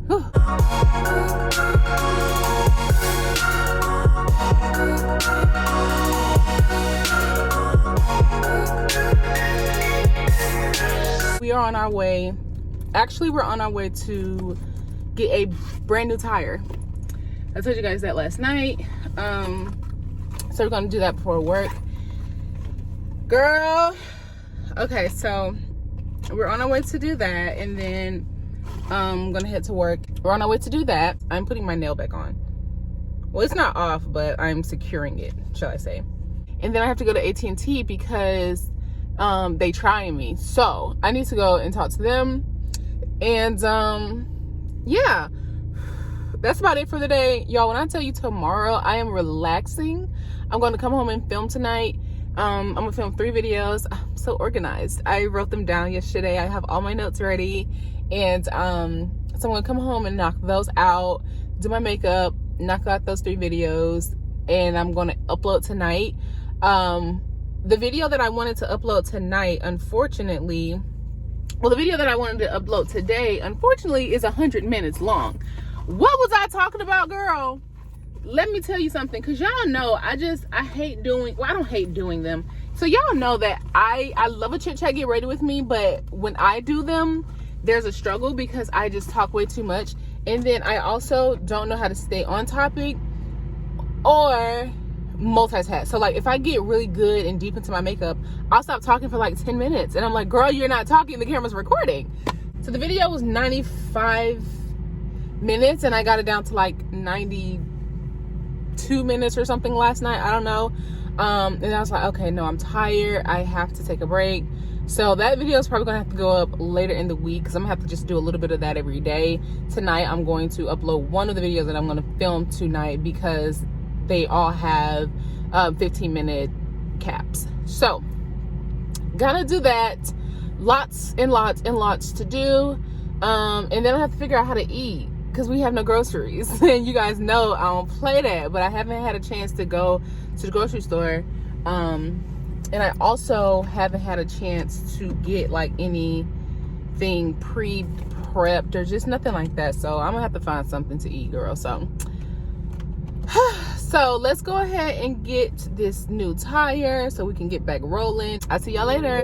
Whew. We are on our way. Actually, we're on our way to get a brand new tire. I told you guys that last night. So we're gonna do that before work. Girl. Okay, so we're on our way to do that, and then I'm gonna head to work. We're on our way to do that. I'm putting my nail back on. Well, it's not off, but I'm securing it, shall I say. And then I have to go to AT&T because they trying me. So I need to go and talk to them. And yeah, that's about it for the day. Y'all, when I tell you tomorrow, I am relaxing. I'm going to come home and film tonight. I'm gonna film 3 videos. I'm so organized. I wrote them down yesterday. I have all my notes ready. And so I'm gonna come home and knock those out, do my makeup, knock out those 3 videos, and I'm gonna upload tonight. The video that I wanted to upload tonight, unfortunately, well, the video that I wanted to upload today, unfortunately, is 100 minutes long. What was I talking about, girl? Let me tell you something, because y'all know I hate doing, well, I don't hate doing them. So y'all know that I love a chit chat, get ready with me, but when I do them, there's a struggle because I just talk way too much. And then I also don't know how to stay on topic or multitask. So like if I get really good and deep into my makeup, I'll stop talking for like 10 minutes. And I'm like, girl, you're not talking, the camera's recording. So the video was 95 minutes and I got it down to like 92 minutes or something last night. I don't know. And I was like, okay, no, I'm tired. I have to take a break. So that video is probably gonna have to go up later in the week because I'm gonna have to just do a little bit of that every day. Tonight, I'm going to upload one of the videos that I'm gonna film tonight because they all have 15-minute caps. So, gonna do that. Lots and lots and lots to do. And then I have to figure out how to eat because we have no groceries. And you guys know I don't play that, but I haven't had a chance to go to the grocery store. And I also haven't had a chance to get like anything pre-prepped or just nothing like that. So I'm gonna have to find something to eat, girl. So let's go ahead and get this new tire so we can get back rolling. I'll see y'all later.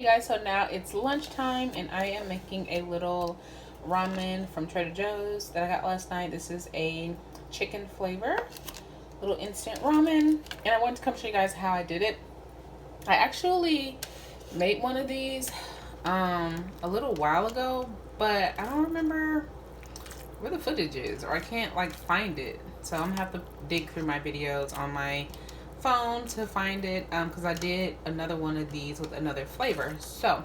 You guys, so now it's lunchtime and I am making a little ramen from Trader Joe's that I got last night. This is a chicken flavor, little instant ramen, and I wanted to come show you guys how I did it. I actually made one of these a little while ago, but I don't remember where the footage is, or I can't like find it, so I'm gonna have to dig through my videos on my phone to find it, because I did another one of these with another flavor. So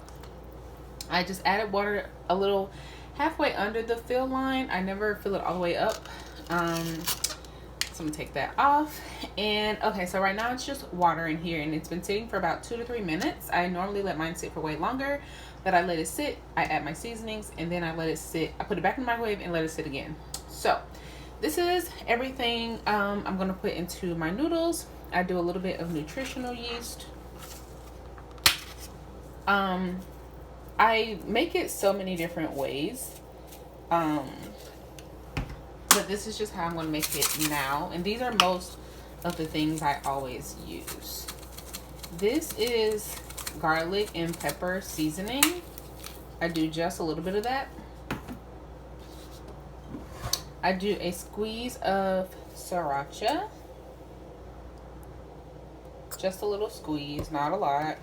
I just added water a little halfway under the fill line. I never fill it all the way up. So I'm gonna take that off. And okay, so right now it's just water in here, and it's been sitting for about 2 to 3 minutes. I normally let mine sit for way longer, but I let it sit, I add my seasonings, and then I let it sit. I put it back in the microwave and let it sit again. So this is everything I'm gonna put into my noodles. I do a little bit of nutritional yeast. I make it so many different ways, but this is just how I'm going to make it now. And these are most of the things I always use. This is garlic and pepper seasoning. I do just a little bit of that. I do a squeeze of sriracha. Just a little squeeze, not a lot.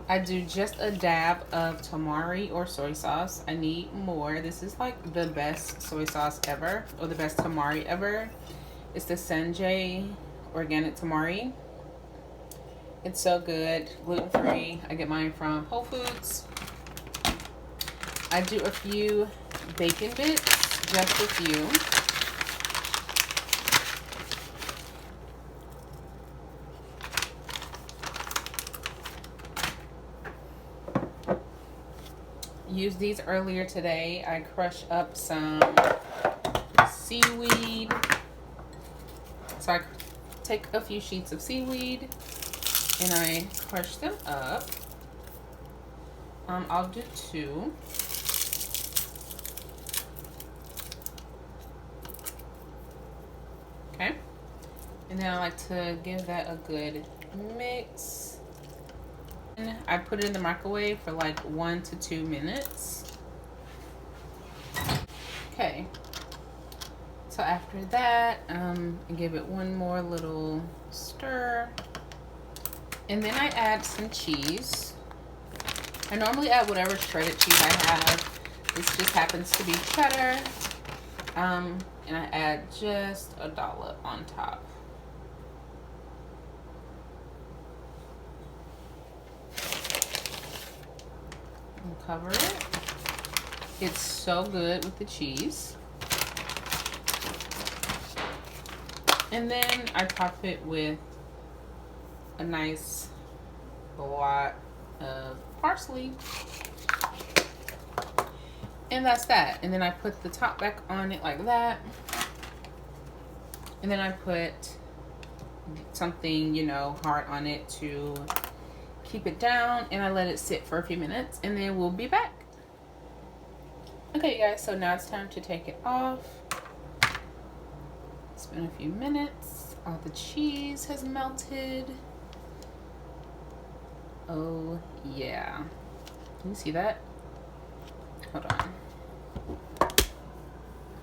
I do just a dab of tamari or soy sauce. I need more. This is like the best soy sauce ever, or the best tamari ever. It's the Senjay organic tamari. It's so good, gluten-free. I get mine from Whole Foods. I do a few bacon bits, just a few. Used these earlier today. I crushed up some seaweed. So I take a few sheets of seaweed and I crush them up. I'll do 2. Okay. And then I like to give that a good mix. I put it in the microwave for like 1 to 2 minutes. Okay. So after that, I give it one more little stir. And then I add some cheese. I normally add whatever shredded cheese I have. This just happens to be cheddar. And I add just a dollop on top. And cover it. It's so good with the cheese. And then I top it with a nice lot of parsley. And that's that. And then I put the top back on it like that. And then I put something, you know, hard on it to keep it down. And I let it sit for a few minutes. And then we'll be back. Okay, you guys. So now it's time to take it off. It's been a few minutes. All the cheese has melted. Oh, yeah. Can you see that? Hold on.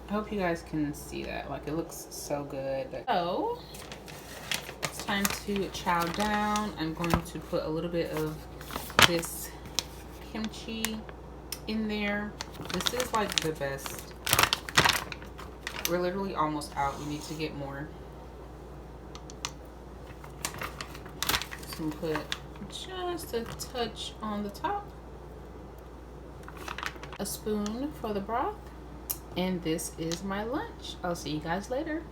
I hope you guys can see that. Like, it looks so good. So, it's time to chow down. I'm going to put a little bit of this kimchi in there. This is like the best. We're literally almost out. We need to get more. So I'm gonna put just a touch on the top. A spoon for the broth. And this is my lunch. I'll see you guys later.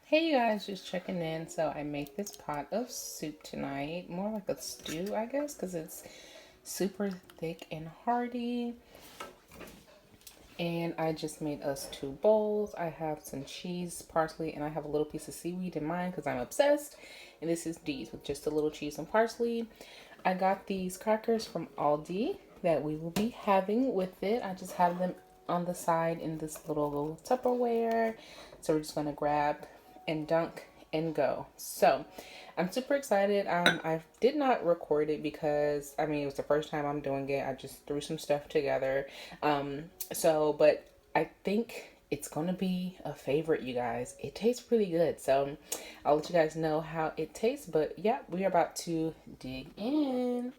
Hey you guys, just checking in. So I made this pot of soup tonight. More like a stew, I guess, because it's super thick and hearty. And I just made us 2 bowls. I have some cheese, parsley, and I have a little piece of seaweed in mine because I'm obsessed. And this is D's with just a little cheese and parsley. I got these crackers from Aldi that we will be having with it. I just have them on the side in this little Tupperware. So we're just going to grab and dunk and go. So I'm super excited. I did not record it because I mean it was the first time I'm doing it. I just threw some stuff together. But I think it's gonna be a favorite, you guys. It tastes pretty good, so I'll let you guys know how it tastes. But yeah, we're about to dig in.